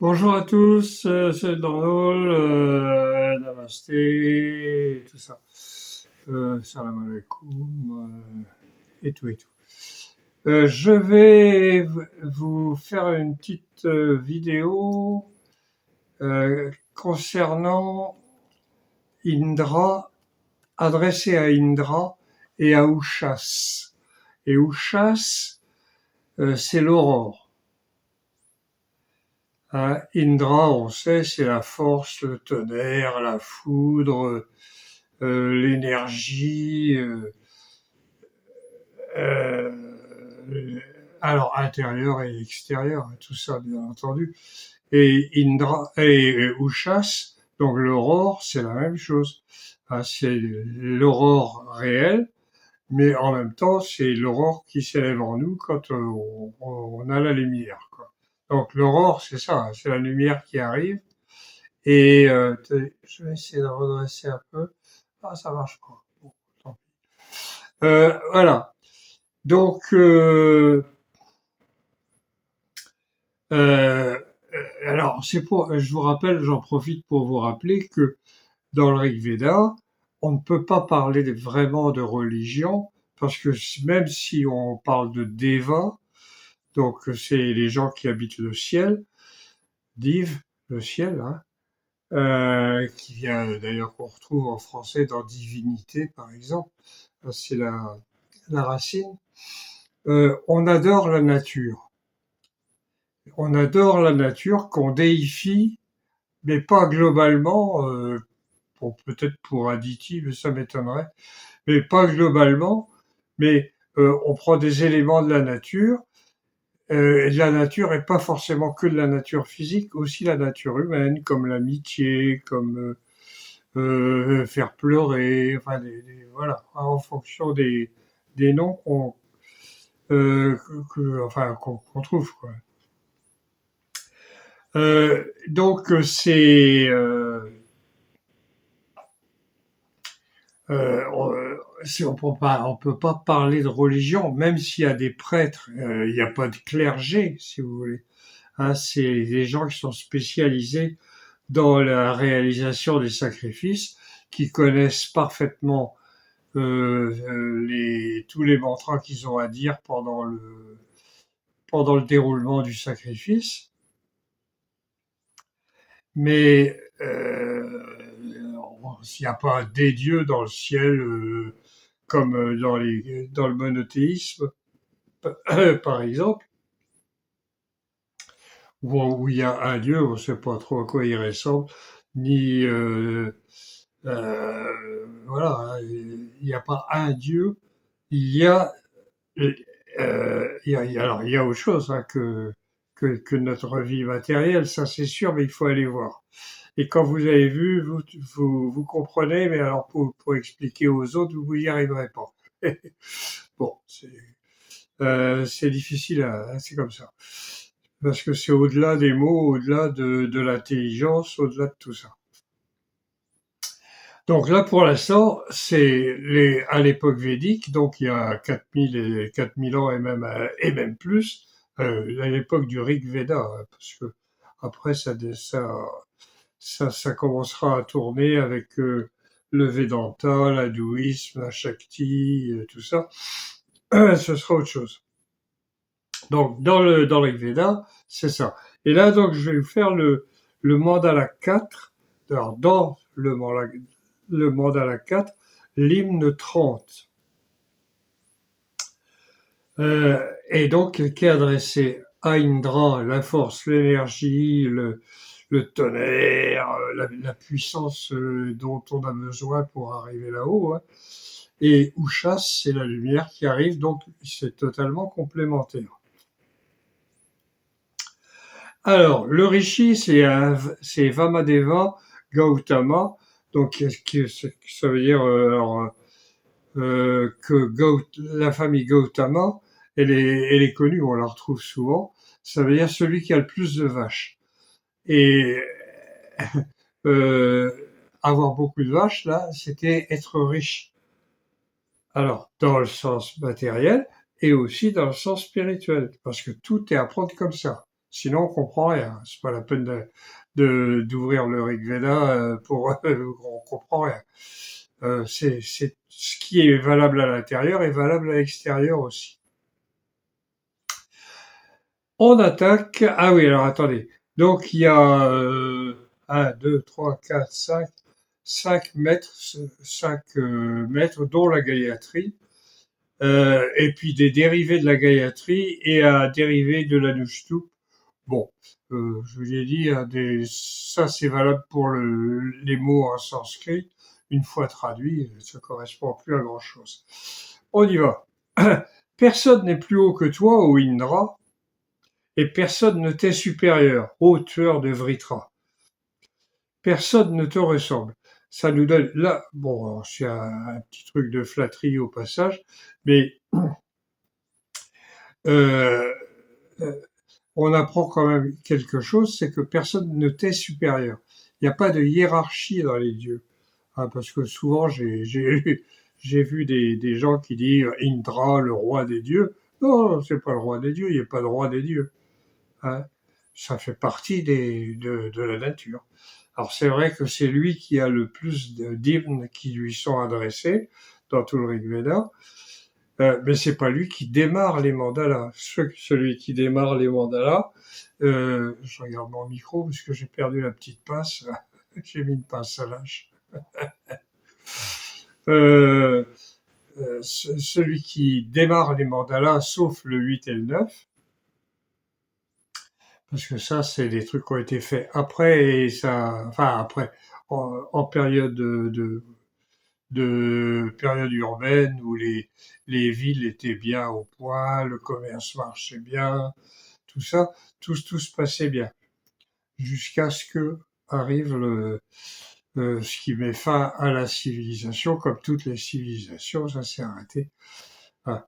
Bonjour à tous, c'est Donald, Namasté, tout ça. Salam alaikum, et tout et tout. Je vais vous faire une petite vidéo concernant Indra, adressée à Indra et à Ushas. Et Ushas, c'est l'aurore. Hein, Indra, on sait, c'est la force, le tonnerre, la foudre, l'énergie, alors intérieure et extérieure, tout ça bien entendu. Et Indra et Ushas, donc l'aurore, c'est la même chose. Hein, c'est l'aurore réelle, mais en même temps, c'est l'aurore qui s'élève en nous quand on a la lumière, quoi. Donc l'aurore, c'est ça, hein, c'est la lumière qui arrive. Et je vais essayer de redresser un peu. Ah, ça marche pas. Bon, tant pis. Voilà. Donc, euh, alors, je vous rappelle, j'en profite pour vous rappeler que dans le Rig Veda, on ne peut pas parler vraiment de religion, parce que même si on parle de Deva, donc c'est les gens qui habitent le ciel, Div, le ciel, hein, qui vient d'ailleurs qu'on retrouve en français dans divinité, par exemple, c'est la racine. On adore la nature. On adore la nature qu'on déifie, mais pas globalement, peut-être pour additif, ça m'étonnerait, mais pas globalement, mais on prend des éléments de la nature, et la nature est pas forcément que de la nature physique, aussi la nature humaine, comme l'amitié, comme faire pleurer, enfin, voilà, en fonction des noms enfin, qu'on trouve, quoi. Donc on peut pas parler de religion, même s'il y a des prêtres, il n'y a pas de clergé, si vous voulez. Hein, c'est des gens qui sont spécialisés dans la réalisation des sacrifices, qui connaissent parfaitement tous les mantras qu'ils ont à dire pendant le déroulement du sacrifice. Mais s'il n'y a pas des dieux dans le ciel, comme dans le monothéisme, par exemple, où il y a un dieu, on ne sait pas trop à quoi il ressemble, ni voilà, hein, il n'y a pas un dieu, il y a alors il y a autre chose, hein, que notre vie matérielle, ça c'est sûr, mais il faut aller voir. Et quand vous avez vu, vous comprenez, mais alors pour expliquer aux autres, vous n'y arriverez pas. Bon, c'est difficile, c'est comme ça. Parce que c'est au-delà des mots, au-delà de l'intelligence, au-delà de tout ça. Donc là, pour l'instant, à l'époque védique, donc il y a 4000 ans et même plus, à l'époque du Rig Veda, hein, parce que après ça commencera à tourner avec le Vedanta, l'hindouisme, la Shakti, tout ça. Ce sera autre chose. Donc dans le Veda, c'est ça. Et là donc je vais vous faire le mandala 4. Alors dans le mandala 4, l'hymne 30. Et donc qui est adressé à Indra, la force, l'énergie, le tonnerre, la puissance dont on a besoin pour arriver là-haut, hein. Et Ushas, c'est la lumière qui arrive, donc c'est totalement complémentaire. Alors, le rishi, c'est Vamadeva Gautama, donc ça veut dire que la famille Gautama, elle est connue, on la retrouve souvent. Ça veut dire celui qui a le plus de vaches. Et euh, avoir beaucoup de vaches, là, c'était être riche. Alors, dans le sens matériel et aussi dans le sens spirituel, parce que tout est à prendre comme ça. Sinon, on comprend rien. C'est pas la peine d'ouvrir le Rig Veda pour on comprend rien. C'est ce qui est valable à l'intérieur est valable à l'extérieur aussi. On attaque. Ah oui, alors attendez. Donc il y a 1, 2, 3, 4, 5, 5 mètres, 5 mètres, dont la Gayatri, et puis des dérivés de la Gayatri et un dérivé de l'Anushtup. Bon, je vous ai dit, ça c'est valable pour les mots en sanskrit. Une fois traduit, ça correspond plus à grand chose. On y va. Personne n'est plus haut que toi, ô Indra, et personne ne t'est supérieur, ô tueur de Vritra. Personne ne te ressemble. Ça nous donne là, bon, c'est un petit truc de flatterie au passage, mais euh, euh, on apprend quand même quelque chose, c'est que personne ne t'est supérieur. Il n'y a pas de hiérarchie dans les dieux. Hein, parce que souvent, j'ai vu des gens qui disent Indra, le roi des dieux. Non, c'est pas le roi des dieux, il n'y a pas de roi des dieux. Hein. Ça fait partie de la nature. Alors c'est vrai que c'est lui qui a le plus d'hymnes qui lui sont adressés dans tout le Rig Veda, mais c'est pas lui qui démarre les mandalas. Celui qui démarre les mandalas, je regarde mon micro parce que j'ai perdu la petite pince. J'ai mis une pince à lâche. Euh, celui qui démarre les mandalas, sauf le 8 et le 9, parce que ça, c'est des trucs qui ont été faits après, et ça, enfin après, en période de période urbaine où les villes étaient bien au point, le commerce marchait bien, tout ça, tout se passait bien, jusqu'à ce que arrive ce qui met fin à la civilisation, comme toutes les civilisations, ça s'est arrêté. Ah.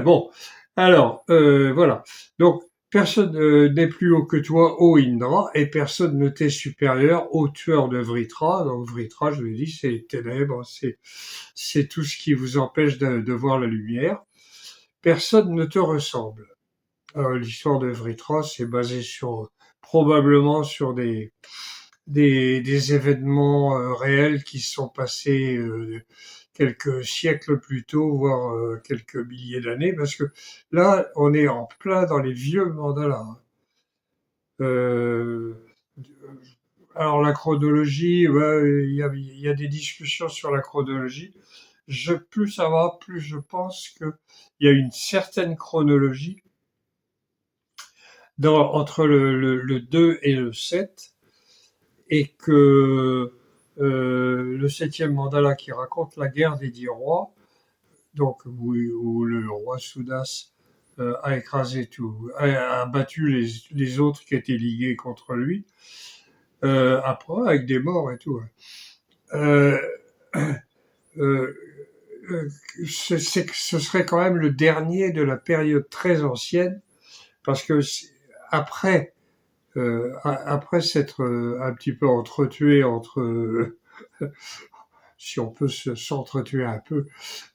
Bon, alors voilà. Donc personne n'est plus haut que toi, ô Indra, et personne ne t'est supérieur, ô tueur de Vritra. Donc Vritra, je l'ai dit, c'est les ténèbres, c'est tout ce qui vous empêche de voir la lumière. Personne ne te ressemble. L'histoire de Vritra, c'est basé sur probablement sur des événements réels qui se sont passés quelques siècles plus tôt, voire quelques milliers d'années, parce que là, on est en plein dans les vieux mandalas. Hein. Euh, alors la chronologie, ouais, il y a des discussions sur la chronologie. Plus ça va, plus je pense qu'il y a une certaine chronologie entre le 2 et le 7, et que le septième mandala qui raconte la guerre des 10 rois, donc où le roi Soudas a écrasé tout, a battu les autres qui étaient ligués contre lui, après avec des morts et tout. Euh, euh, ce serait quand même le dernier de la période très ancienne, parce que après après s'être un petit peu entretué entre si on peut s'entretuer un peu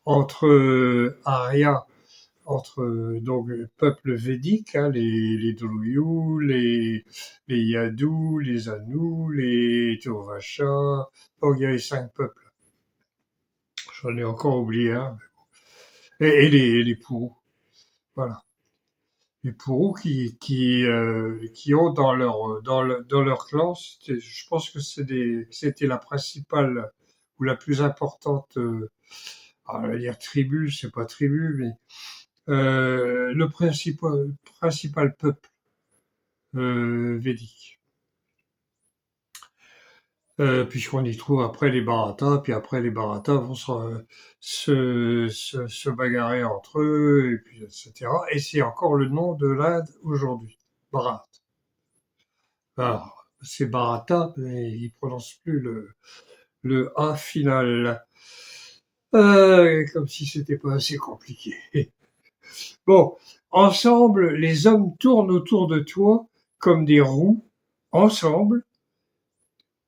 entre Arya, entre donc peuples védiques, hein, les Druyus, les Yadus, les Anus, les Turvasha. Donc il y avait 5 peuples. J'en ai encore oublié un. Et les Pourous. Voilà. Les Pourous qui ont dans leur clan, je pense que c'était la principale ou la plus importante, on va dire tribu, c'est pas tribu, mais le principal peuple védique. Puisqu'on y trouve après les Bharata, puis après les Bharata vont se bagarrer entre eux, et puis etc. Et c'est encore le nom de l'Inde aujourd'hui, Bharat. Alors, c'est Bharata, mais ils prononcent plus le A final. Comme si c'était pas assez compliqué. Bon, ensemble, les hommes tournent autour de toi comme des roues. Ensemble,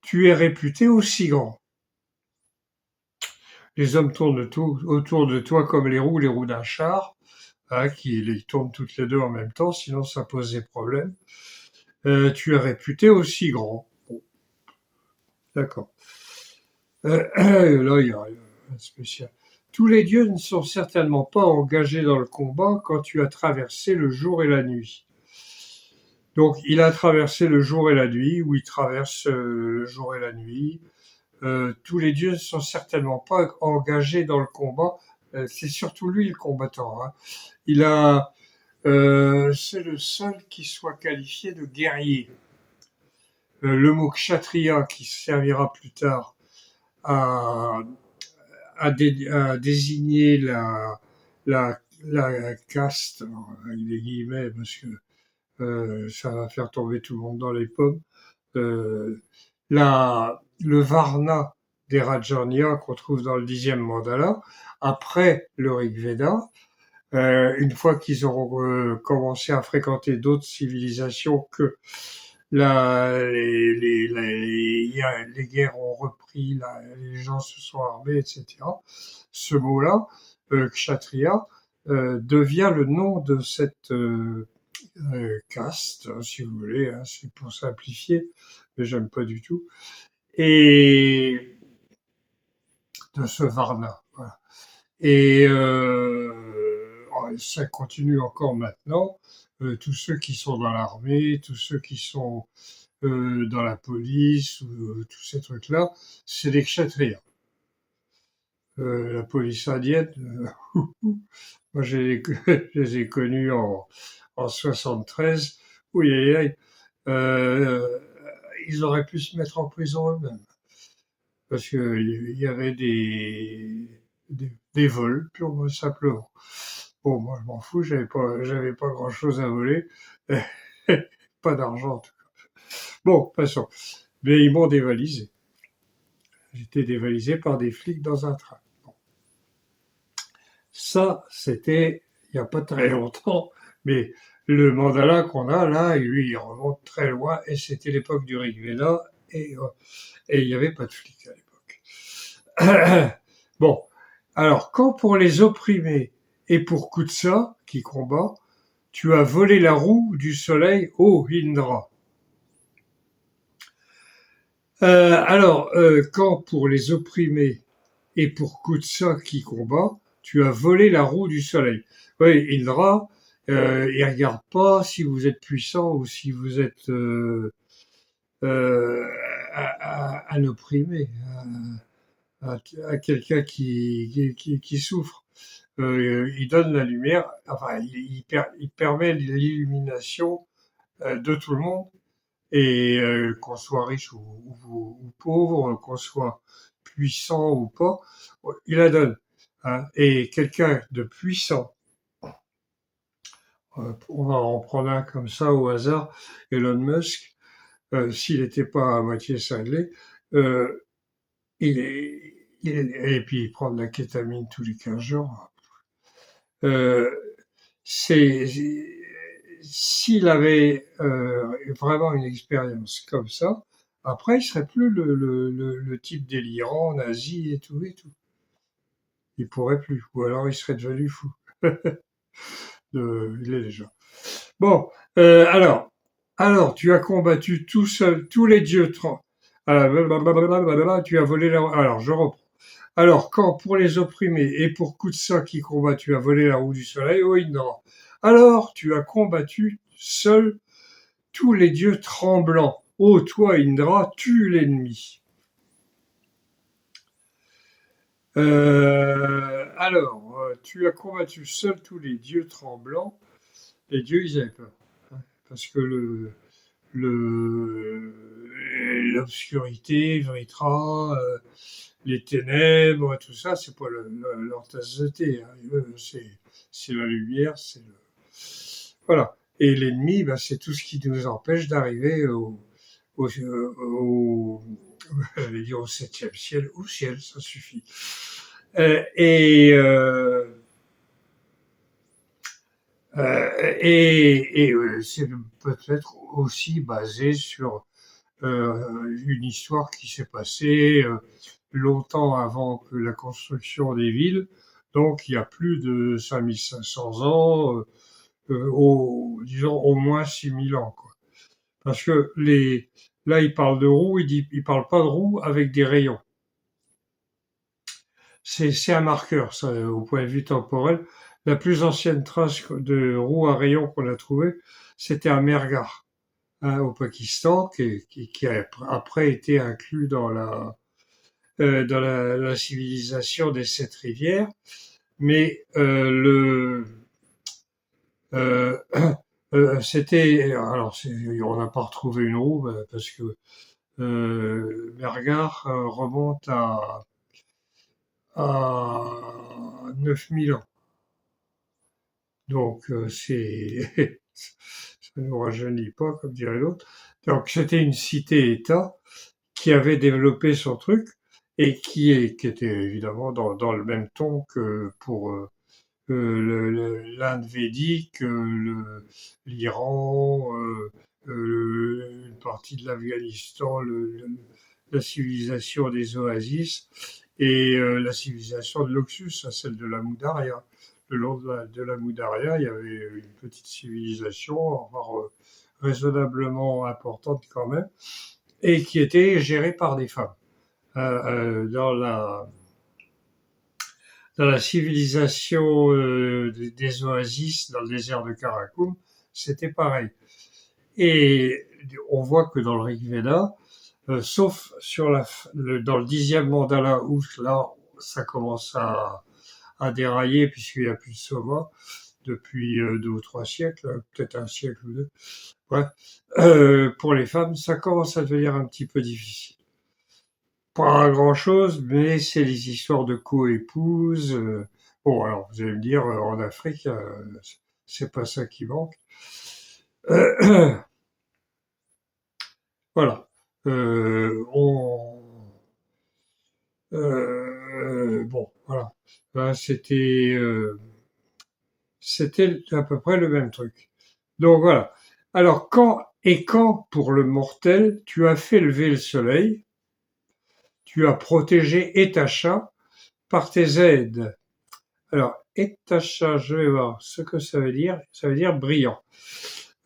tu es réputé aussi grand. Les hommes tournent autour de toi comme les roues d'un char, hein, qui les tournent toutes les deux en même temps, sinon ça pose des problèmes. Tu es réputé aussi grand. Bon, d'accord. Là, il y a un spécial. Tous les dieux ne sont certainement pas engagés dans le combat quand tu as traversé le jour et la nuit. Donc, il a traversé le jour et la nuit, ou il traverse le jour et la nuit. Tous les dieux ne sont certainement pas engagés dans le combat. C'est surtout lui le combattant, hein. Il a, c'est le seul qui soit qualifié de guerrier. Le mot kshatriya, qui servira plus tard à, à désigner la caste, avec des guillemets, parce que ça va faire tomber tout le monde dans les pommes. Euh, le Varna des Rajanya qu'on trouve dans le 10e mandala, après le Rig Veda, une fois qu'ils auront commencé à fréquenter d'autres civilisations que les guerres ont repris, les gens se sont armés, etc. Ce mot-là, kshatriya, devient le nom de cette caste, hein, si vous voulez, hein, c'est pour simplifier, mais j'aime pas du tout, et de ce Varna. Voilà. Et ça continue encore maintenant. Tous ceux qui sont dans l'armée, tous ceux qui sont dans la police, tous ces trucs-là, c'est des kshatriyas. La police indienne, moi je les ai connus en 73. Oui, ils auraient pu se mettre en prison eux-mêmes parce qu'il y avait des vols purement simplement. Bon, moi je m'en fous, j'avais pas grand-chose à voler, pas d'argent en tout cas. Bon, passons. Mais ils m'ont dévalisé. J'étais dévalisé par des flics dans un train. Bon. Ça, c'était il n'y a pas très longtemps, mais le mandala qu'on a là, lui, il remonte très loin, et c'était l'époque du Rig Veda, et il n'y avait pas de flics à l'époque. Bon, alors, quand pour les opprimés et pour Kutsa, qui combat, tu as volé la roue du soleil, ô Indra. Quand pour les opprimés et pour Kutsa qui combat, tu as volé la roue du soleil. Oui, Indra, il regarde pas si vous êtes puissant ou si vous êtes euh, un opprimé, à quelqu'un qui souffre. Il donne la lumière, enfin, il permet l'illumination de tout le monde, et qu'on soit riche ou pauvre, qu'on soit puissant ou pas, il la donne, hein. Et quelqu'un de puissant, on va en prendre un comme ça au hasard, Elon Musk, s'il n'était pas à moitié cinglé, euh, et puis il prend de la kétamine tous les 15 jours. Euh, c'est s'il avait vraiment une expérience comme ça, après il serait plus le type délirant, nazi et tout et tout. Il pourrait plus, ou alors il serait devenu fou. Il est déjà. Bon, alors tu as combattu tout seul tous les dieux. Tu as volé la. Alors je reprends. Alors, quand pour les opprimés et pour Kutsa qui combat, tu as volé la roue du soleil, ô Indra, alors tu as combattu seul tous les dieux tremblants. Ô toi, Indra, tue l'ennemi. Tu as combattu seul tous les dieux tremblants. Les dieux, ils avaient peur, hein, parce que l'obscurité, Vritra, les ténèbres, tout ça, c'est pas leur tasse de thé, hein. C'est la lumière, voilà. Et l'ennemi, ben, c'est tout ce qui nous empêche d'arriver au, j'allais dire au septième ciel, au ciel, ça suffit. Euh, et, euh, c'est peut-être aussi basé sur une histoire qui s'est passée longtemps avant que la construction des villes, donc il y a plus de 5500 ans, disons au moins 6000 ans, quoi. Parce que là, il parle de roue, il parle pas de roue avec des rayons. C'est un marqueur, ça, au point de vue temporel. La plus ancienne trace de roue à rayons qu'on a trouvée, c'était à Mehrgarh, hein, au Pakistan, qui a après été inclus dans la civilisation des sept rivières. Mais euh, c'était, alors on n'a pas retrouvé une roue parce que Mehrgarh remonte à 9000 ans. Donc ça ne nous rajeunit pas, comme dirait l'autre. Donc c'était une cité-État qui avait développé son truc et qui était évidemment dans le même ton que pour l'Inde védique, l'Iran, une partie de l'Afghanistan, la civilisation des oasis et la civilisation de l'Oxus, celle de la Moudaria. Le long de la Moudaria, il y avait une petite civilisation, voire raisonnablement importante quand même, et qui était gérée par des femmes. Dans la civilisation des oasis dans le désert de Karakoum, c'était pareil. Et on voit que dans le Rig Veda, sauf dans le 10e mandala où là, ça commence à dérailler puisqu'il n'y a plus de soma depuis 2 ou 3 siècles, peut-être un siècle ou deux. Ouais. Pour les femmes, ça commence à devenir un petit peu difficile. Pas grand-chose, mais c'est les histoires de co-épouses. Bon, alors vous allez me dire, en Afrique, c'est pas ça qui manque. Voilà. Bon, voilà. Ben, c'était à peu près le même truc. Donc voilà. Alors quand pour le mortel, tu as fait lever le soleil, tu as protégé Etacha par tes aides. Alors, Etacha, je vais voir ce que ça veut dire. Ça veut dire brillant.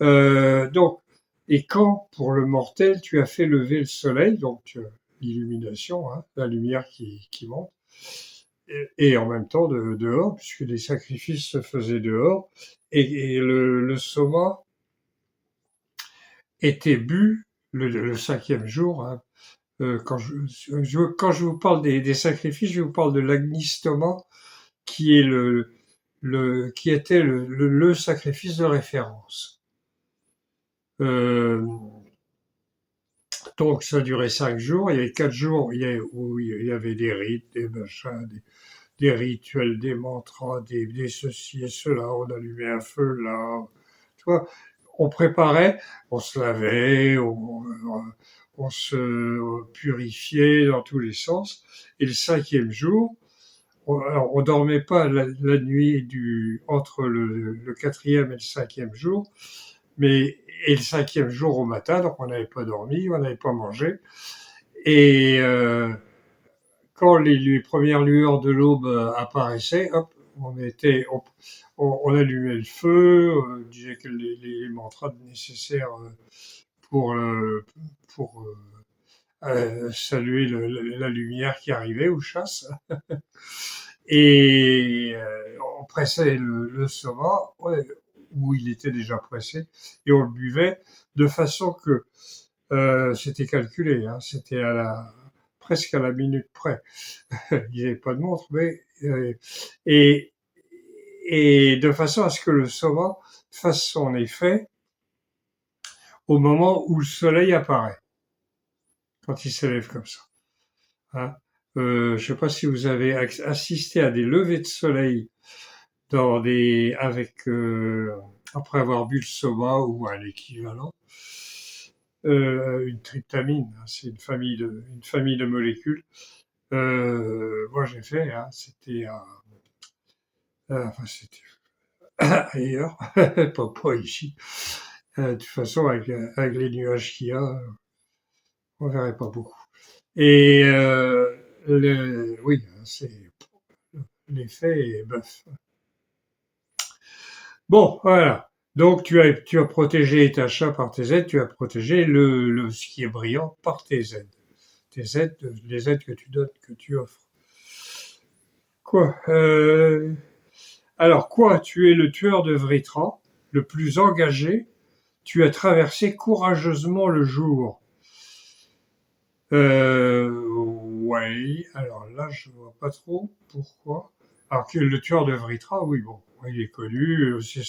Donc, et quand, pour le mortel, tu as fait lever le soleil, donc l'illumination, hein, la lumière qui monte, et en même temps dehors, puisque les sacrifices se faisaient dehors, et le soma était bu le 5e jour. Hein, quand je vous parle des sacrifices, je vous parle de l'agnistoma, qui est qui était le sacrifice de référence. Euh, donc ça durait 5 jours. Il y avait 4 jours où il y avait des rites, des machins, des rituels, des mantras, des ceci et cela. On allumait un feu là. Tu vois, on préparait, on se lavait, on se purifiait dans tous les sens. Et le 5e jour, alors on dormait pas la nuit entre le 4e et le 5e jour, mais et le 5e jour au matin, donc on n'avait pas dormi, on n'avait pas mangé. Et quand les premières lueurs de l'aube apparaissaient, hop, on allumait le feu, on disait que les mantras nécessaires pour, pour saluer la lumière qui arrivait ou chasse. Et on pressait le soma, ouais, où il était déjà pressé, et on le buvait de façon que c'était calculé, hein, c'était presque à la minute près. Il n'y avait pas de montre, mais et, et de façon à ce que le soma fasse son effet au moment où le soleil apparaît, quand il s'élève comme ça. Hein. Je ne sais pas si vous avez assisté à des levées de soleil après avoir bu le soma ou un équivalent. Une tryptamine, hein, c'est une famille de molécules. Moi j'ai fait, hein, enfin c'était ailleurs, pas ici. De toute façon, avec les nuages qu'il y a, on verrait pas beaucoup. Et oui, c'est l'effet est bœuf. Bon, voilà. Donc tu as protégé ta chat par tes aides, tu as protégé ce qui est brillant par tes aides. Tes aides, les aides que tu donnes, que tu offres. Quoi Alors quoi, tu es le tueur de Vritra, le plus engagé, tu as traversé courageusement le jour. Ouais, alors là, je vois pas trop pourquoi. Alors que le tueur de Vritra, oui, bon, il est connu, c'est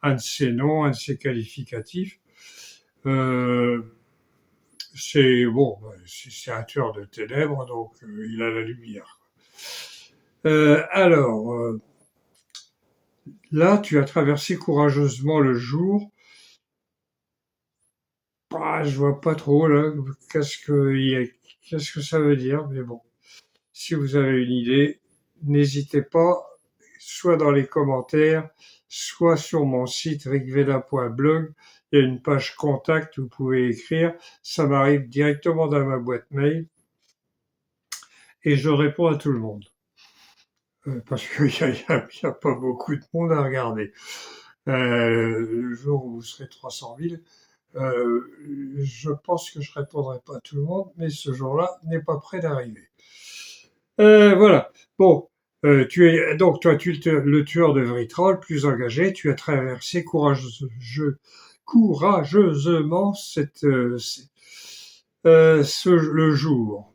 un de ses noms, un de ses qualificatifs. Euh, c'est bon, c'est un tueur de ténèbres, donc il a la lumière. Alors, là, tu as traversé courageusement le jour. Ah, je vois pas trop là. Qu'est-ce que ça veut dire, mais bon. Si vous avez une idée, n'hésitez pas, soit dans les commentaires, soit sur mon site rigveda.blog. Il y a une page contact, vous pouvez écrire. Ça m'arrive directement dans ma boîte mail et je réponds à tout le monde. Parce qu'il y a pas beaucoup de monde à regarder. Le jour où vous serez 300 000, je pense que je répondrai pas à tout le monde, mais ce jour-là n'est pas près d'arriver. Voilà. Bon, donc toi, tu es le tueur de Vritrol, plus engagé. Tu as traversé courageusement le jour.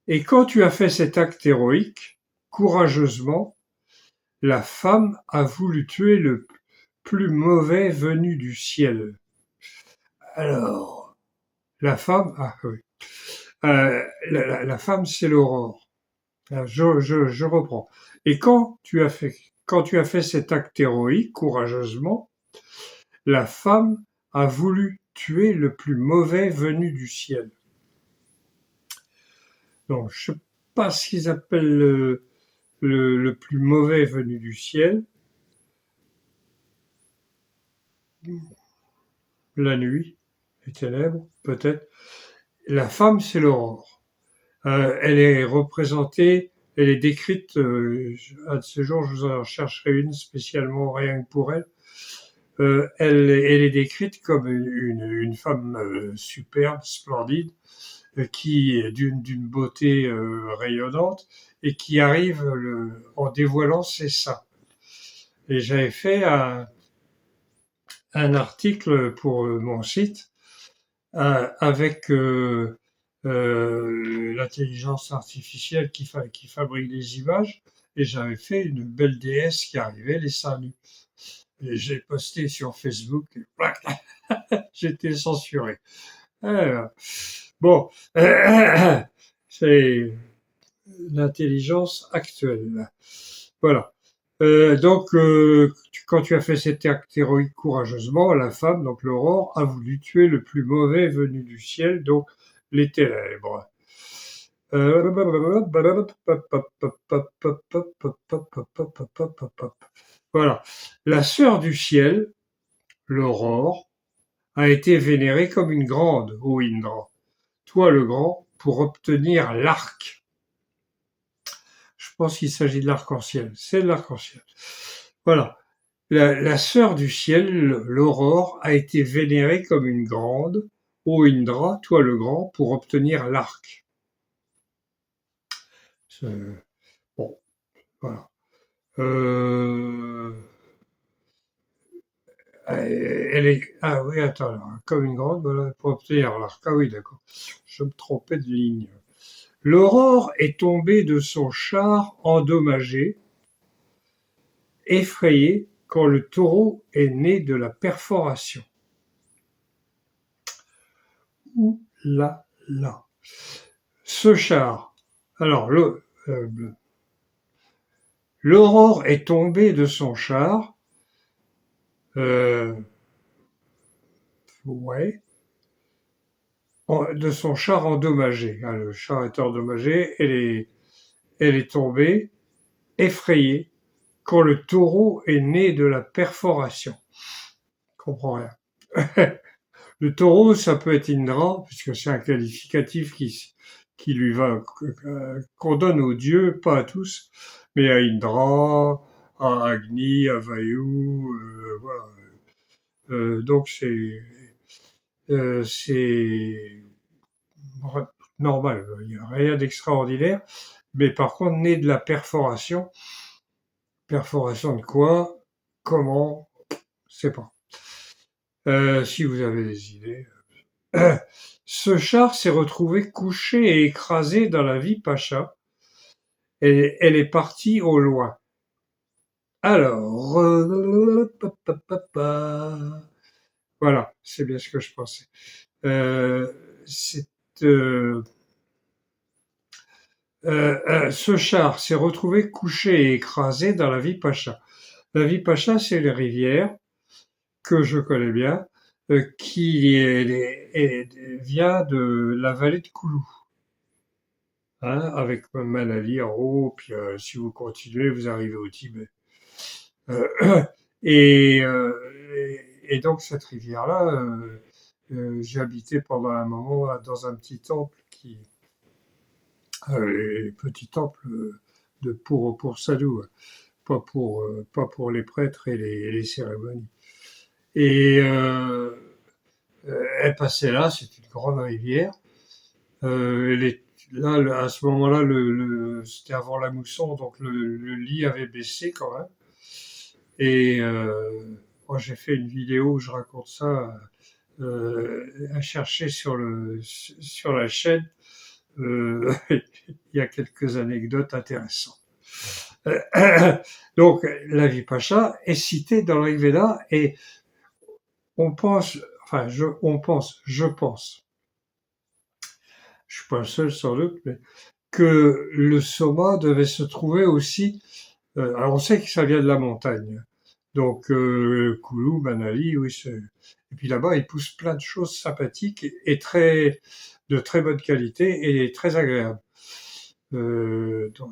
Et quand tu as fait cet acte héroïque, courageusement, la femme a voulu tuer le plus mauvais venu du ciel. Alors, la femme, ah oui, la femme, c'est l'aurore. Je reprends. Et quand tu as fait cet acte héroïque, courageusement, la femme a voulu tuer le plus mauvais venu du ciel. Donc, je sais pas ce qu'ils appellent le plus mauvais venu du ciel. La nuit, les ténèbres, peut-être. La femme, c'est l'aurore. Elle est représentée, elle est décrite, un de ces jours, je vous en chercherai une spécialement rien que pour elle. Elle est décrite comme une femme superbe, splendide, qui est d'une beauté rayonnante et qui arrive en dévoilant ses seins. Et j'avais fait un article pour mon site avec l'intelligence artificielle qui fabrique des images, et j'avais fait une belle déesse qui arrivait les seins nus. Et j'ai posté sur Facebook, et j'étais censuré. Alors, bon, c'est l'intelligence actuelle. Voilà. Donc, quand tu as fait cet acte héroïque courageusement, la femme, donc l'aurore, a voulu tuer le plus mauvais venu du ciel, donc les ténèbres. Voilà. La sœur du ciel, l'aurore, a été vénérée comme une grande, ô Indra. Toi le grand, pour obtenir l'arc. Je pense qu'il s'agit de l'arc-en-ciel. C'est de l'arc-en-ciel. Voilà. La sœur du ciel, l'aurore, a été vénérée comme une grande, ô Indra, toi le grand, pour obtenir l'arc. Bon, voilà. Ah oui, attends, alors, comme une grande, voilà, pour obtenir l'arc. Ah oui, d'accord. Je me trompais de ligne. L'aurore est tombée de son char endommagé, effrayée quand le taureau est né de la perforation. Ouh là là. Ce char. Alors, l'aurore est tombée de son char. Ouais. De son char endommagé. Le char est endommagé. Elle est tombée, effrayée, quand le taureau est né de la perforation. Je comprends rien. Le taureau, ça peut être Indra, puisque c'est un qualificatif qui lui va, qu'on donne aux dieux, pas à tous, mais à Indra, à Agni, à Vaillou, voilà. Donc c'est normal, il n'y a rien d'extraordinaire, mais par contre, né de la perforation. Perforation de quoi? Comment? Je sais pas. Si vous avez des idées. Ce char s'est retrouvé couché et écrasé dans la vie Pacha, et elle est partie au loin. Alors, voilà, c'est bien ce que je pensais. C'est euh, ce char s'est retrouvé couché et écrasé dans la vie Pacha. La vie Pacha, c'est les rivières que je connais bien, qui vient de la vallée de Koulou, hein, avec Manali en haut, puis si vous continuez, vous arrivez au Tibet. Euh, et, euh, et donc cette rivière-là, j'ai habité pendant un moment dans un petit temple petit temple pour sadhus, pas pour les prêtres et les cérémonies. Et elle passait là, c'est une grande rivière. Là, à ce moment-là, c'était avant la mousson, donc le lit avait baissé quand même. Et moi, j'ai fait une vidéo où je raconte ça à chercher sur la chaîne. Il y a quelques anecdotes intéressantes. Donc, la Vipacha est citée dans le Rig Veda et on pense, je pense, je suis pas le seul sans doute, mais que le soma devait se trouver aussi. Alors on sait que ça vient de la montagne, donc Koulou, Manali, oui. Et puis là-bas, il pousse plein de choses sympathiques et de très bonne qualité et très agréables. Donc,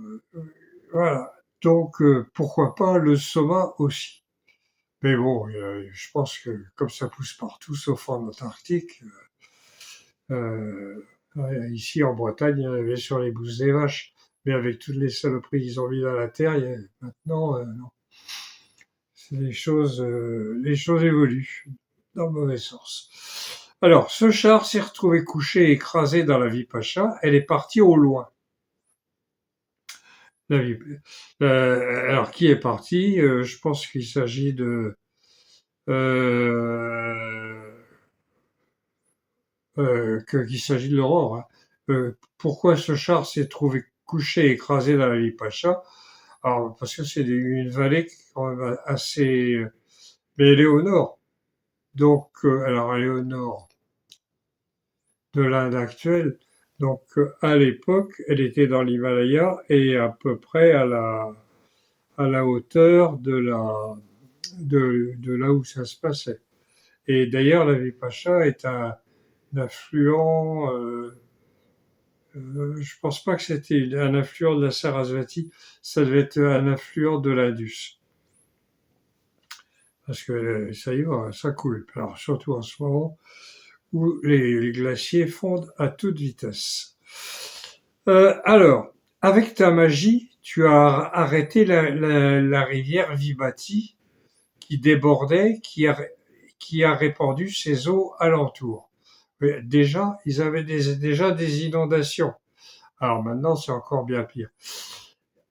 voilà. Donc pourquoi pas le soma aussi. Mais bon, je pense que comme ça pousse partout, sauf en Antarctique, ici en Bretagne, il y en avait sur les bouses des vaches. Mais avec toutes les saloperies qu'ils ont mis dans la terre, maintenant, non. Les choses évoluent dans le mauvais sens. Alors, ce char s'est retrouvé couché et écrasé dans la Vipacha. Elle est partie au loin. La vie, alors, qui est parti? Je pense qu'il s'agit euh, qu'il s'agit de l'aurore. Hein. Pourquoi ce char s'est trouvé couché et écrasé dans la Vipacha? Alors, parce que c'est une vallée qui est quand même assez... mais elle est au nord. Donc, alors elle est au nord de l'Inde actuelle. Donc, à l'époque, elle était dans l'Himalaya et à peu près à la hauteur de là où ça se passait. Et d'ailleurs, la Vipacha est un affluent, je pense pas que c'était un affluent de la Sarasvati, ça devait être un affluent de l'Indus. Parce que ça y va, ça coule. Alors, surtout en ce moment où les glaciers fondent à toute vitesse. Alors, avec ta magie, tu as arrêté la rivière Vibati qui débordait, qui a répandu ses eaux alentour. Déjà, ils avaient déjà des inondations. Alors maintenant, c'est encore bien pire.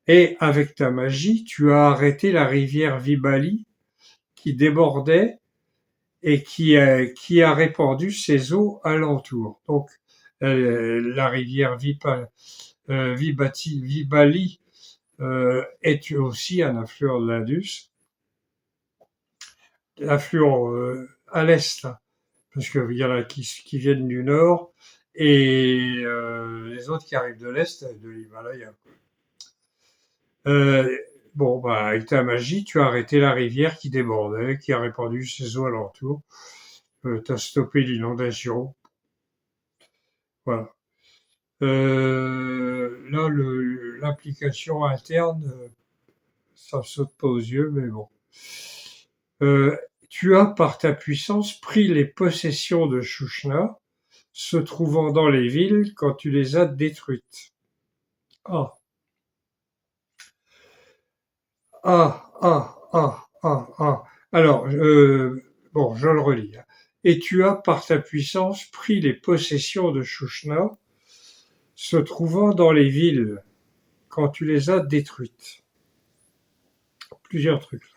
Et avec ta magie, tu as arrêté la rivière Vibali qui débordait et qui a répandu ses eaux alentour. Donc, la rivière Vibali est aussi un affluent de l'Indus, affluent à l'est, hein, parce qu'il y en a qui viennent du nord et les autres qui arrivent de l'est, de l'Himalaya. Euh, bon, bah, avec ta magie, tu as arrêté la rivière qui débordait, qui a répandu ses eaux alentour. Tu as stoppé l'inondation. Voilà. Là, l'application interne, ça ne saute pas aux yeux, mais bon. Euh, Tu as, par ta puissance, pris les possessions de Shushna, se trouvant dans les villes quand tu les as détruites. Ah. Ah, ah, ah, ah, ah. Alors, bon, je le relis, hein. Et tu as, par ta puissance, pris les possessions de Shushna, se trouvant dans les villes, quand tu les as détruites. Plusieurs trucs.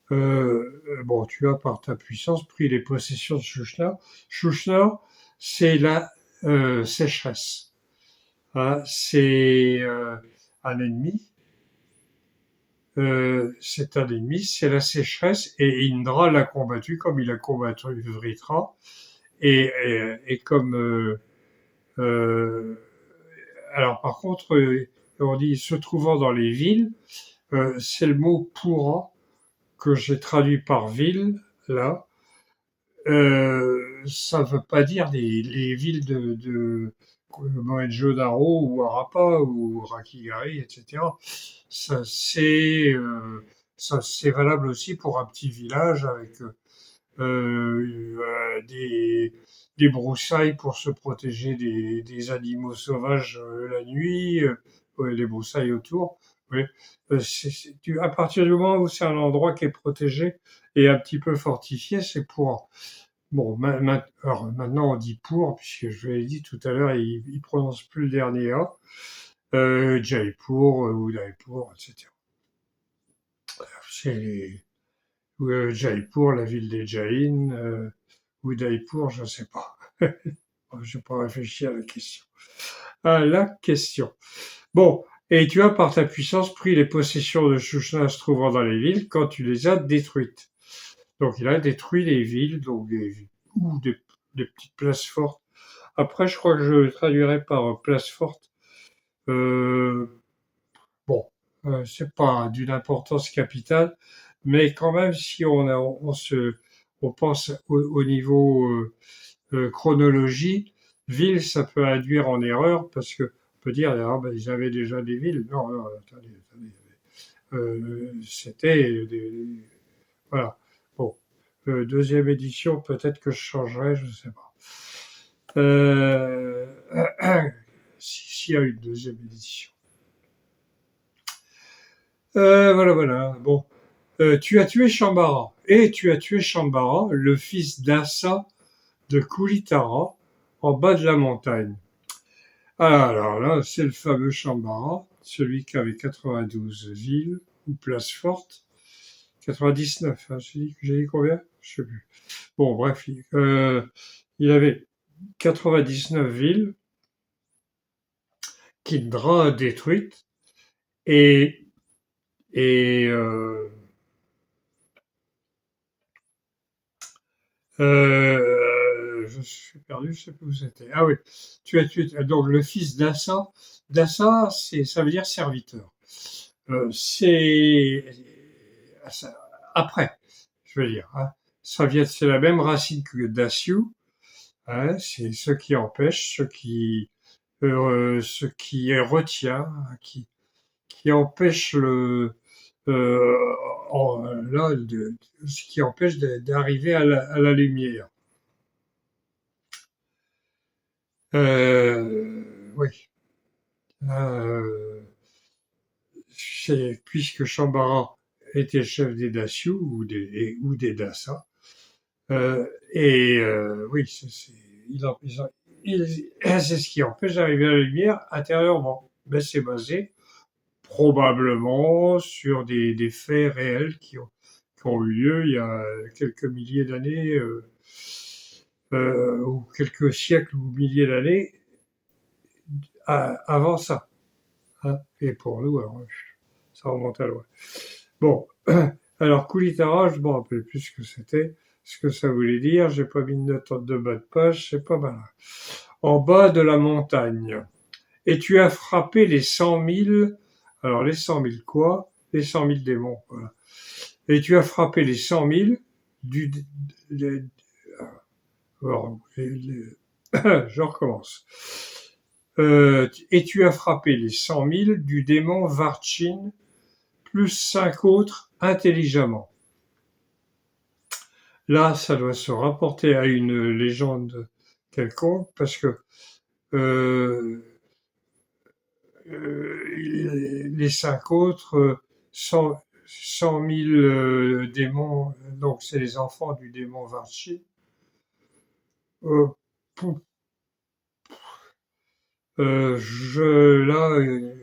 Bon, tu as, par ta puissance, pris les possessions de Shushna. Shushna, c'est la sécheresse, hein. C'est un ennemi. C'est un ennemi, c'est la sécheresse, et Indra l'a combattu comme il a combattu Vritra, et comme euh, alors par contre, on dit se trouvant dans les villes, c'est le mot pourra que j'ai traduit par ville là. Ça veut pas dire les villes de Mohenjo-daro ou Harappa ou Rakhigali, etc. Ça c'est euh, ça c'est valable aussi pour un petit village avec des broussailles pour se protéger des animaux sauvages la nuit, ouais, les broussailles autour. Ouais. À partir du moment où c'est un endroit qui est protégé et un petit peu fortifié, c'est pour. Bon, alors maintenant on dit pour, puisque je l'ai dit tout à l'heure, il prononce plus le dernier A, Jaipur, Udaipur, etc. C'est Jaipur, la ville des Jains, Udaipur, je ne sais pas. Je n'ai pas réfléchi à la question. À la question. Bon, et tu as par ta puissance pris les possessions de Shushna se trouvant dans les villes quand tu les as détruites. Donc il a détruit les villes, donc ou des petites places fortes. Après, je crois que je traduirais par place forte. Euh, bon, c'est pas d'une importance capitale, mais quand même, si on pense au niveau chronologie, ville, ça peut induire en erreur parce que on peut dire ah ben, ils avaient déjà des villes. Non, non, attendez, attendez. C'était voilà. Bon, deuxième édition, peut-être que je changerai, je ne sais pas. Euh, s'il y a une deuxième édition. Voilà, voilà. Bon, tu as tué Shambhara et tu as tué Shambhara, le fils d'Asa de Kulitara, en bas de la montagne. Alors là, c'est le fameux Shambhara, celui qui avait 92 villes ou places fortes. 99, hein, j'ai dit combien? Je sais plus. Bon, bref, il avait 99 villes qu'Indra a détruites et, et je suis perdu, je sais plus où c'était. Ah oui, tu as tué donc le fils d'Assa. D'Assa, ça veut dire serviteur. C'est après, je veux dire, hein. C'est la même racine que Dasyu, hein, c'est ce qui empêche, ce qui retient, qui empêche euh, là, ce qui empêche d'arriver à la lumière. Oui. Euh, puisque Shambhara était chef des Dasyus ou des Dasa. Oui, c'est ce qui empêche d'arriver à la lumière intérieurement. Mais c'est basé probablement sur des faits réels qui ont eu lieu il y a quelques milliers d'années, ou quelques siècles ou milliers d'années avant ça, hein. Et pour nous, alors, ça remonte à loin. Bon, alors Kulitara, je me rappelle plus ce que c'était, ce que ça voulait dire. J'ai pas mis de note de bas de page, c'est pas mal. En bas de la montagne. Et tu as frappé les 100 000. Alors les 100 000 quoi? Les 100 000 démons. Voilà. Et tu as frappé les 100 000 du. Les, alors, je recommence. Et tu as frappé les 100 000 du démon Varchin, plus 5 autres intelligemment. Là, ça doit se rapporter à une légende quelconque, parce que euh, les 5 autres 100 000 démons, donc c'est les enfants du démon Varchi. Euh, là,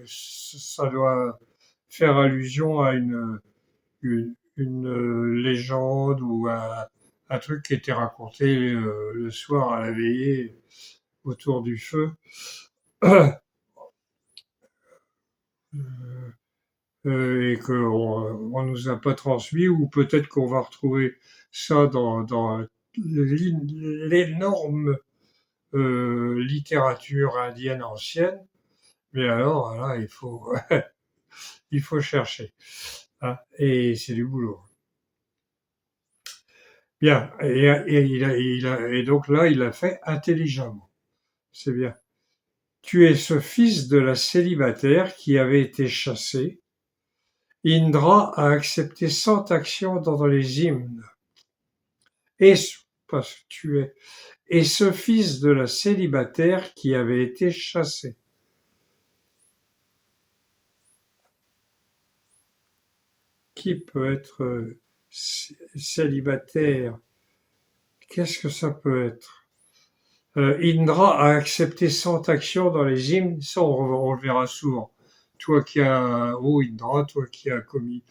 ça doit faire allusion à une légende ou à un truc qui était raconté le soir à la veillée autour du feu. Et qu'on nous a pas transmis, ou peut-être qu'on va retrouver ça dans l'énorme littérature indienne ancienne. Mais alors, là, il faut chercher. Hein, et c'est du boulot. Bien. Et donc là, il a fait intelligemment. C'est bien. Tu es ce fils de la célibataire qui avait été chassée. Indra a accepté sans taction dans les hymnes. Et, parce que tu es, et ce fils de la célibataire qui avait été chassé. Qui peut être célibataire? Qu'est-ce que ça peut être? Indra a accepté sans taction dans les hymnes, ça on le verra souvent. Toi qui as, oh Indra, toi qui as commis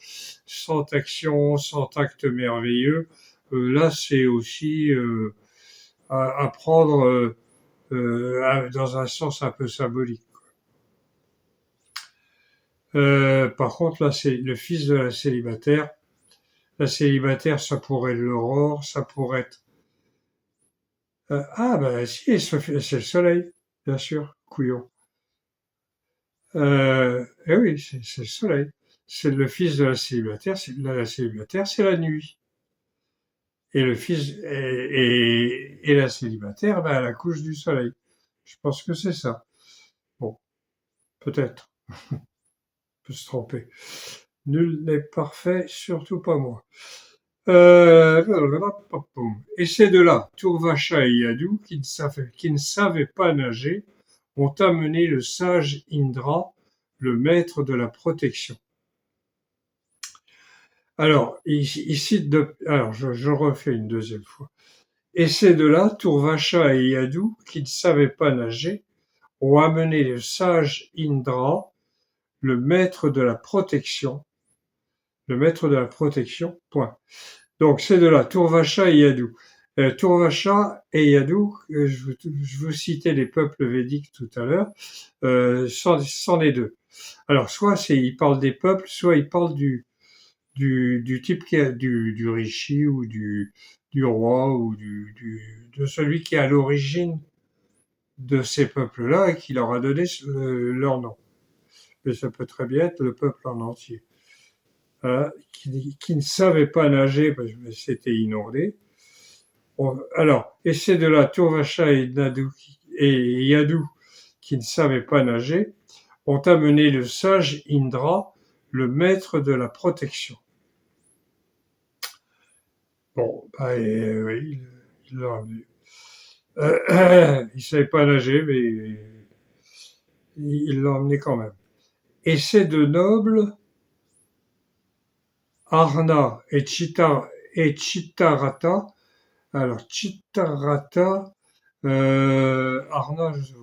100 actions, 100 actes merveilleux, là c'est aussi à prendre dans un sens un peu symbolique. Par contre, là, c'est le fils de la célibataire. La célibataire, ça pourrait être l'aurore, ça pourrait être... si, c'est le soleil, bien sûr, couillon. Oui, c'est le soleil. C'est le fils de la célibataire. La célibataire, c'est la nuit. Et le fils et la célibataire, à la couche du soleil. Je pense que c'est ça. Bon, peut-être. On peut se tromper. Nul n'est parfait, surtout pas moi. Et ces deux-là, Turvacha et Yadou, qui ne savaient pas nager, ont amené le sage Indra, le maître de la protection. Alors, ici, alors je refais une deuxième fois. Et ces deux-là, Turvacha et Yadou, qui ne savaient pas nager, ont amené le sage Indra, le maître de la protection. Le maître de la protection, point. Donc ces deux-là, Turvacha et Yadou. Turvacha et Yadou, je vous citais les peuples védiques tout à l'heure, c'en est deux. Alors soit il parle des peuples, soit il parle du type qui a du rishi ou du roi ou de celui qui est à l'origine de ces peuples-là et qui leur a donné leur nom. Mais ça peut très bien être le peuple en entier. Qui ne savait pas nager parce que c'était inondé. Alors, et c'est de là, Turvacha et Yadou, qui ne savaient pas nager, ont amené le sage Indra, le maître de la protection. Bon, oui, il l'a amené. Il savait pas nager, mais il l'a emmené quand même. Et ces deux nobles, Arna et Chittarata. Alors, Chittarata, Arna, je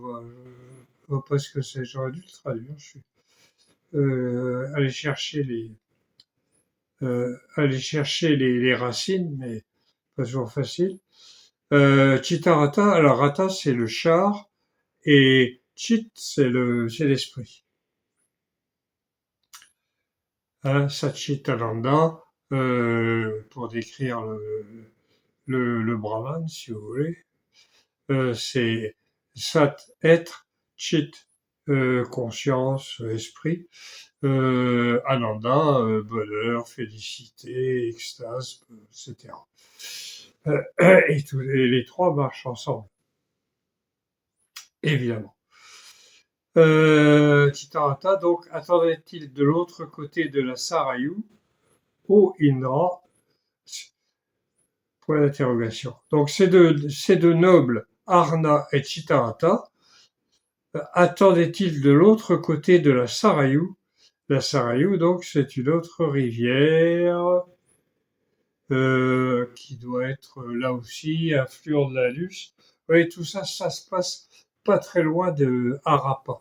vois pas ce que c'est. J'aurais dû le traduire. Aller chercher les racines, mais pas toujours facile. Chittarata, alors Rata, c'est le char, et Chit, c'est l'esprit. Hein, Satchitananda, pour décrire le Brahman, si vous voulez, c'est Sat, être, Chit, conscience, esprit, Ananda, bonheur, félicité, extase, etc. Et les trois marchent ensemble, évidemment. Chittarata, donc, attendait-il de l'autre côté de la Sarayu, ô Indra? Point d'interrogation. Donc, ces deux nobles, Arna et Chittarata, attendaient-ils de l'autre côté de la Sarayu, La Sarayou, donc, c'est une autre rivière qui doit être là aussi, affluent de la Luce. Oui, tout ça, ça se passe pas très loin de Harappa.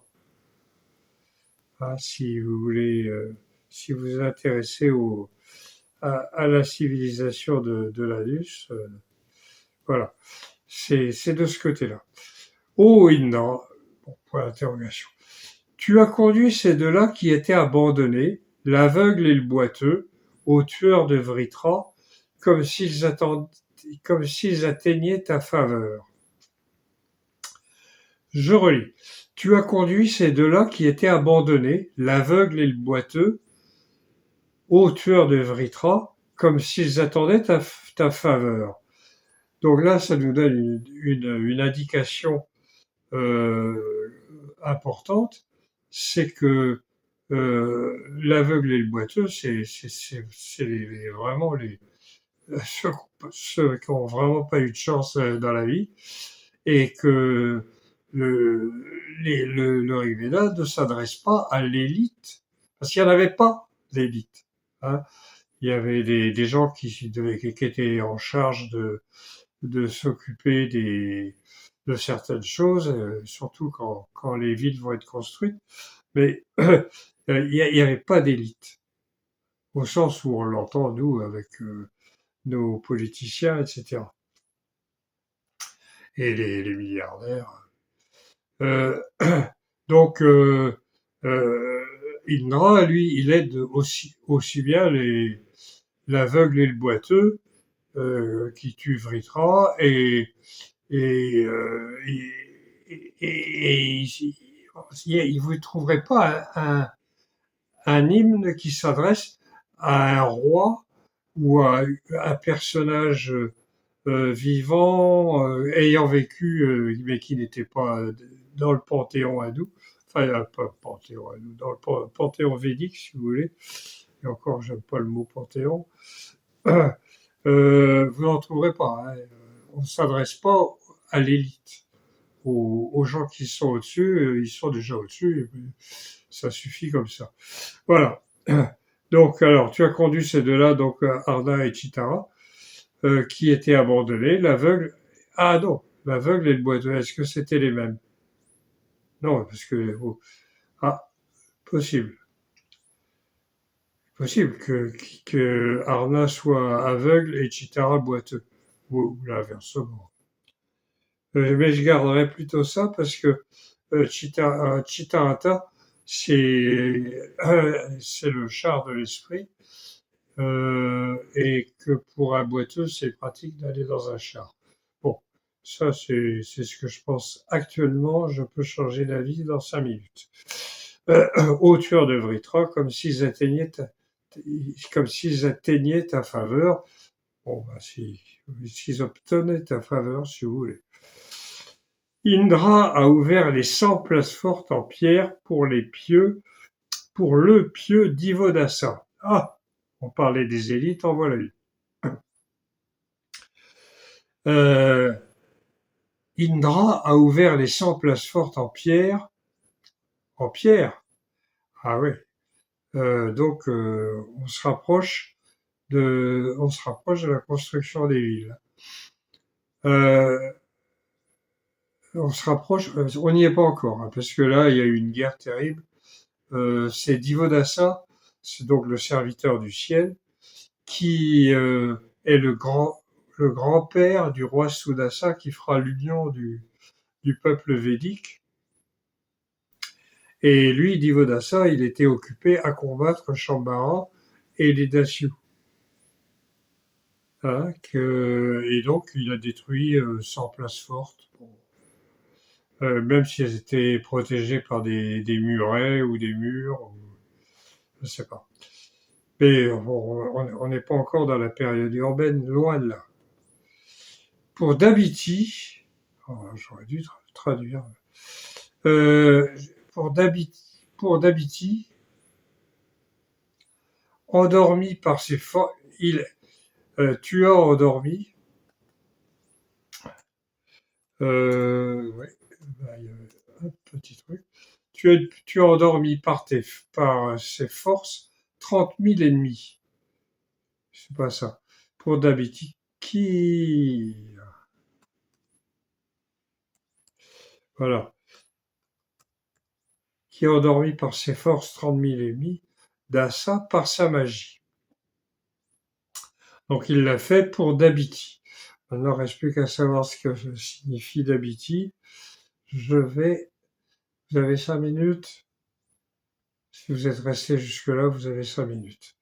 Hein, si vous voulez, si vous vous intéressez à la civilisation de la Luce, voilà, c'est de ce côté-là. Oh, Indra, bon, point d'interrogation. Tu as conduit ces deux-là qui étaient abandonnés, l'aveugle et le boiteux, aux tueurs de Vritra, comme comme s'ils atteignaient ta faveur. Je relis. Tu as conduit ces deux-là qui étaient abandonnés, l'aveugle et le boiteux, aux tueurs de Vritra, comme s'ils attendaient ta faveur. Donc là, ça nous donne une indication importante, c'est que l'aveugle et le boiteux, c'est vraiment ceux qui ont vraiment pas eu de chance dans la vie, et que le, le Rigveda ne s'adresse pas à l'élite, parce qu'il n'y en avait pas d'élite. Hein. Il y avait des gens qui étaient en charge de s'occuper de certaines choses, surtout quand les villes vont être construites. Mais il n'y avait pas d'élite, au sens où on l'entend, nous, avec nos politiciens, etc. Et les milliardaires. Euh, donc, Indra, lui, il aide aussi bien l'aveugle et le boiteux qui tue Vritra et, euh, et vous ne trouverez pas un hymne qui s'adresse à un roi ou à un personnage vivant, ayant vécu, mais qui n'était pas dans le panthéon hindou, enfin pas panthéon hindou, dans le panthéon védique, si vous voulez. Et encore, j'aime pas le mot panthéon. Vous n'en trouverez pas. Hein. On ne s'adresse pas à l'élite. Aux gens qui sont au-dessus, ils sont déjà au-dessus, et ça suffit comme ça. Voilà. Donc, alors, tu as conduit ces deux-là, donc Arda et Chitara, qui étaient abandonnés. L'aveugle, ah non, l'aveugle et le boiteux, est-ce que c'était les mêmes? Non, parce que, oh, ah, possible. Possible que Arna soit aveugle et Chitara boiteux. Ou l'inversement. Mais je garderai plutôt ça parce que Chitarata, c'est le char de l'esprit, et que pour un boiteux, c'est pratique d'aller dans un char. Bon, ça c'est ce que je pense actuellement. Je peux changer d'avis dans 5 minutes. Aux tueurs de Vritra, comme s'ils atteignaient ta faveur. Bon, bah, s'ils obtenaient ta faveur, si vous voulez. Indra a ouvert les 100 places fortes en pierre pour le pieux Divodasa. Ah, on parlait des élites, en voilà une. Euh, Indra a ouvert les 100 places fortes en pierre. En pierre. Ah oui. Donc, on se rapproche de la construction des villes. Euh, on se rapproche, on n'y est pas encore, hein, parce que là, il y a eu une guerre terrible. C'est Divodasa, c'est donc le serviteur du ciel, qui est le grand-père du roi Sudasa qui fera l'union du peuple védique. Et lui, Divodasa, il était occupé à combattre Shambhara et les Dasyus. Hein, et donc, il a détruit 100 places fortes, même si elles étaient protégées par des murets ou des murs, ou, je ne sais pas. Mais on n'est pas encore dans la période urbaine, loin de là. Pour Dabiti, oh, j'aurais dû traduire. Euh, pour Dabiti, endormi par ses forces, tu as endormi. Ouais, bah, un petit truc. tu as endormi par ces forces 30 000 ennemis. C'est pas ça. Pour d'habitude, voilà, qui a endormi par ses forces 30 000 ennemis, d'Assa par sa magie. Donc il l'a fait pour Dabiti. Maintenant, il ne reste plus qu'à savoir ce que signifie Dabiti. Vous avez 5 minutes. Si vous êtes resté jusque-là, vous avez 5 minutes.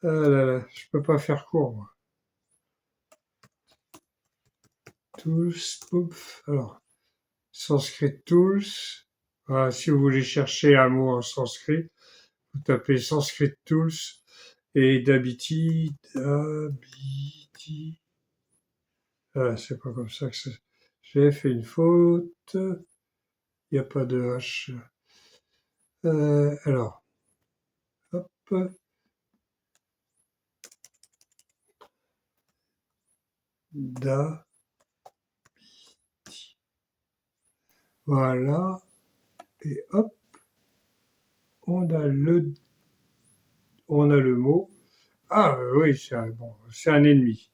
Ah là là, je peux pas faire court, moi. Tools, pouf. Alors, Sanskrit Tools. Voilà, si vous voulez chercher un mot en sanskrit, vous tapez Sanskrit Tools et Dabiti. Ah, c'est pas comme ça que c'est. J'ai fait une faute. Il n'y a pas de H. Alors, hop. Da. Voilà. Et hop. On a le mot. Ah oui, c'est un ennemi.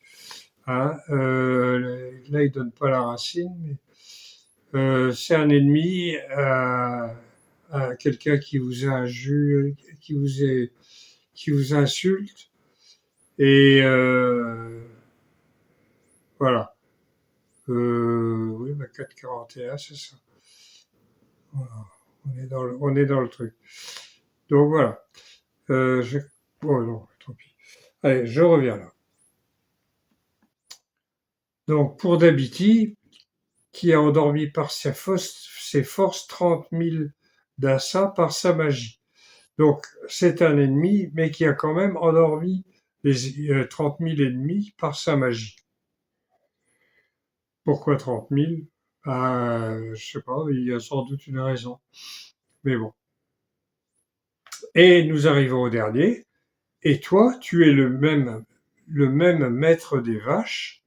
Hein, là, il donne pas la racine, mais c'est un ennemi à quelqu'un qui vous injure, qui vous insulte. Et voilà. Oui, 4,41, c'est ça. Voilà. On est dans le truc. Donc voilà. Oh non, tant pis. Allez, je reviens là. Donc pour Dabiti, qui a endormi par ses forces 30 000 d'Assa par sa magie. Donc c'est un ennemi, mais qui a quand même endormi les 30 000 ennemis par sa magie. Pourquoi 30 000? Je sais pas, il y a sans doute une raison. Mais bon. Et nous arrivons au dernier. Et toi, tu es le même maître des vaches,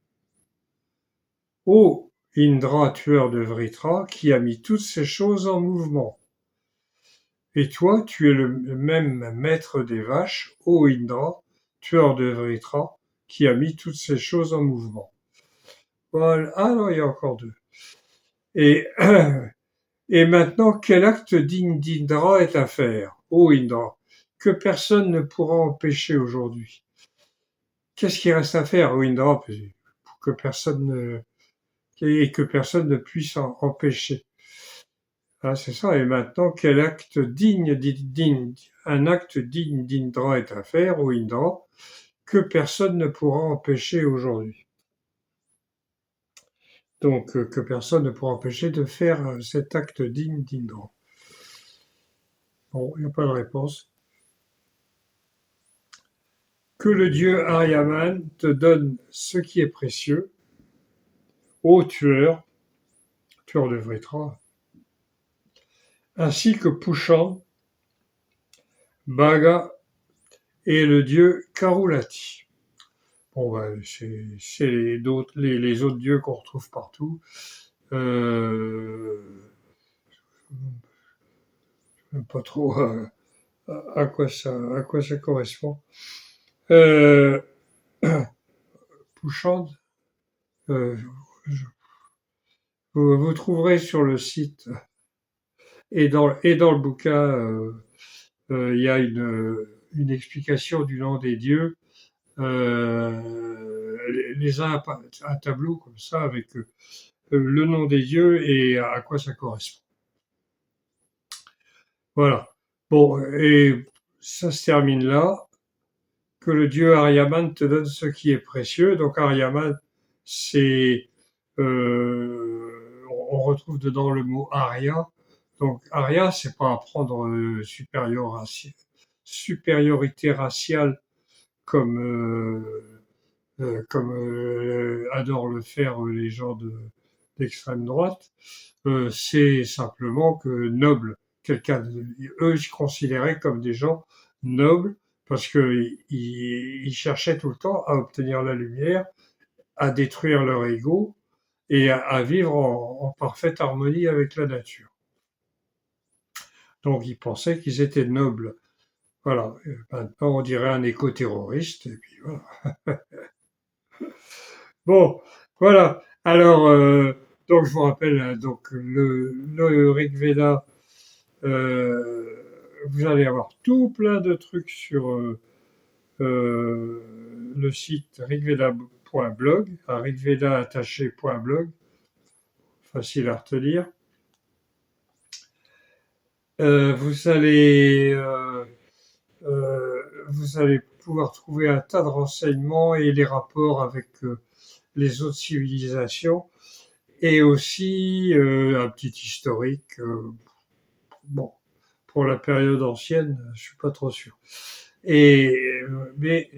ô Indra, tueur de Vritra, qui a mis toutes ces choses en mouvement. Et toi, tu es le même maître des vaches, ô Indra, tueur de Vritra, qui a mis toutes ces choses en mouvement. Voilà. Ah non, il y a encore deux. Et, et maintenant, quel acte digne d'Indra est à faire, ô Indra, que personne ne pourra empêcher aujourd'hui? Qu'est-ce qui reste à faire, ô Indra, pour que personne ne puisse en empêcher? Ah, c'est ça. Et maintenant, quel acte un acte digne d'Indra est à faire, ou Indra, que personne ne pourra empêcher aujourd'hui. Donc, que personne ne pourra empêcher de faire cet acte digne d'Indra. Bon, il n'y a pas de réponse. Que le dieu Aryaman te donne ce qui est précieux, ô tueur de Vritra, ainsi que Pushan, Bhaga et le dieu Karulati. Bon, ben, c'est les autres dieux qu'on retrouve partout. Pas trop à quoi ça correspond. Pouchande, vous trouverez sur le site et dans le bouquin, il y a une explication du nom des dieux. Les uns un tableau comme ça avec le nom des dieux et à quoi ça correspond. Voilà. Bon, et ça se termine là. Que le dieu Aryaman te donne ce qui est précieux. Donc Aryaman, c'est on retrouve dedans le mot Arya. Donc Arya, c'est pas apprendre supériorité raciale comme adorent le faire les gens d'extrême droite. C'est simplement que noble, eux se considéraient comme des gens nobles parce qu'ils cherchaient tout le temps à obtenir la lumière, à détruire leur ego et à vivre en parfaite harmonie avec la nature. Donc ils pensaient qu'ils étaient nobles. Voilà. Et maintenant on dirait un éco-terroriste, et puis voilà. Bon, voilà. Alors, donc je vous rappelle, donc le Rig Veda, vous allez avoir tout plein de trucs sur le site rigveda.blog, à rigveda-blog, facile à retenir. Vous allez vous allez pouvoir trouver un tas de renseignements et les rapports avec les autres civilisations, et aussi un petit historique. Bon, pour la période ancienne, je suis pas trop sûr. Et mais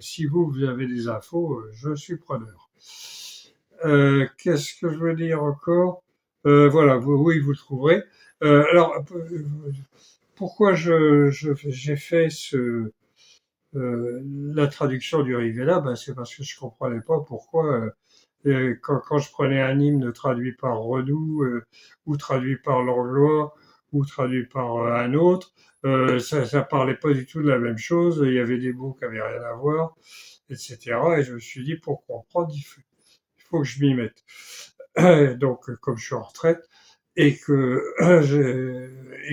si vous avez des infos, je suis preneur. Qu'est-ce que je veux dire encore? Voilà, oui, vous le trouverez. Alors, pourquoi j'ai fait la traduction du Rigveda? Ben, c'est parce que je comprenais pas pourquoi quand je prenais un hymne traduit par Renou, ou traduit par Langlois, ou traduit par un autre, ça parlait pas du tout de la même chose. Il y avait des mots qui avaient rien à voir, etc. Et je me suis dit, pour comprendre, il faut que je m'y mette. Donc, comme je suis en retraite et que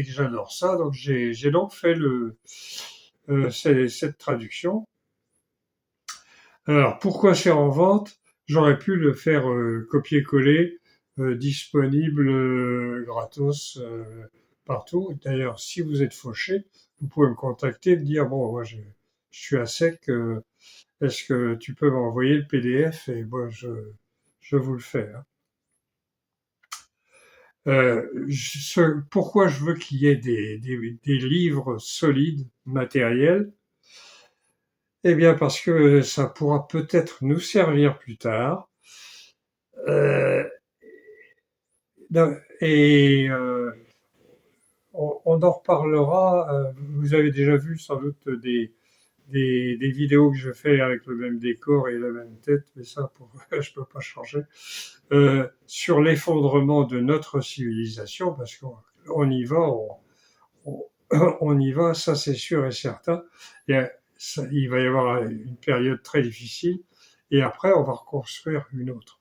j'adore ça, donc j'ai donc fait cette traduction. Alors, pourquoi c'est en vente? J'aurais pu le faire copier-coller, disponible gratos partout. D'ailleurs, si vous êtes fauché, vous pouvez me contacter et me dire, bon, moi je suis à sec, est-ce que tu peux m'envoyer le PDF? Et moi, je vous le fais. Hein. Pourquoi je veux qu'il y ait des livres solides, matériels? Eh bien, parce que ça pourra peut-être nous servir plus tard. Euh, et on en reparlera. Vous avez déjà vu sans doute des vidéos que je fais avec le même décor et la même tête, mais ça, je peux pas changer. Sur l'effondrement de notre civilisation, parce qu'on y va, on, on y va, ça c'est sûr et certain. Et il va y avoir une période très difficile, et après on va reconstruire une autre.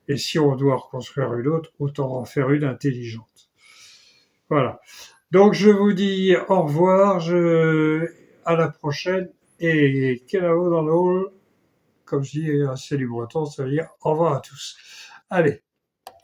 Et si on doit reconstruire une autre, autant en faire une intelligente. Voilà. Donc je vous dis au revoir, à la prochaine, et Kenavo dans le hall, comme je dis assez du breton, ça veut dire au revoir à tous. Allez.